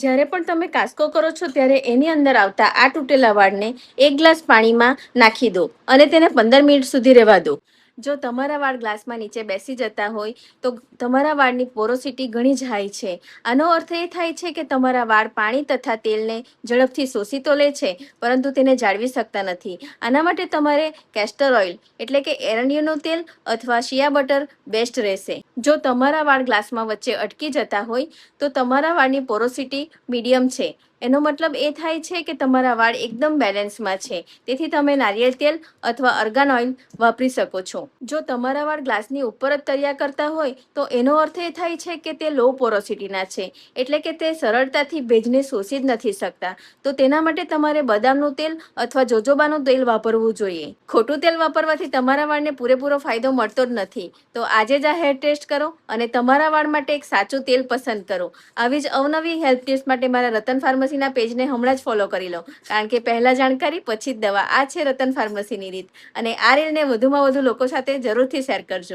જ્યારે પણ તમે કાસ્કો કરો છો ત્યારે એની અંદર આવતા આ તૂટેલા વાળને એક ગ્લાસ પાણીમાં નાખી દો અને તેને 15 મિનિટ સુધી રહેવા દો. જો તમારા વાળ ગ્લાસમાં નીચે બેસી જતા હોય તો તમારા વાળની પોરોસિટી ઘણી જ હાઈ છે. આનો અર્થ એ થાય છે કે તમારા વાળ પાણી તથા તેલને ઝડપથી શોષી તો લે છે પરંતુ તેને જાળવી શકતા નથી. આના માટે તમારે કેસ્ટર ઓઇલ એટલે કે એરંડિયાનું તેલ અથવા શિયા બટર બેસ્ટ રહેશે. જો તમારા વાળ ગ્લાસમાં વચ્ચે અટકી જતા હોય તો તમારા વાળની પોરોસિટી મીડિયમ છે. એનો મતલબ એ થાય છે કે તમારા વાળ એકદમ બેલેન્સમાં છે. તેથી તમે નારિયેળ તેલ અથવા અર્ગાન ઓઇલ વાપરી શકો છો. જો તમારા વાળ ગ્લાસની ઉપર જ તર્યા કરતા હોય તો એનો અર્થ એ થાય છે કે તે લો પોરોસિટીના છે, એટલે કે તે સરળતાથી ભેજને શોષી જ નથી શકતા. તો તેના માટે તમારે બદામનું તેલ અથવા જોજોબાનું તેલ વાપરવું જોઈએ. ખોટું તેલ વાપરવાથી તમારા વાળને પૂરેપૂરો ફાયદો મળતો જ નથી. તો આજે જ આ હેર ટેસ્ટ કરો અને તમારા વાળ માટે એક સાચું તેલ પસંદ કરો. આવી જ અવનવી હેલ્થ ટિપ્સ માટે મારા રતન ફાર્મસીના પેજને હમણાં જ ફોલો કરી લો, કારણ કે પહેલા જાણકારી પછી જ દવા. આ છે રતન ફાર્મસીની રીત. અને આ રીલને વધુમાં વધુ લોકો સાથે જરૂરથી શેર કરજો.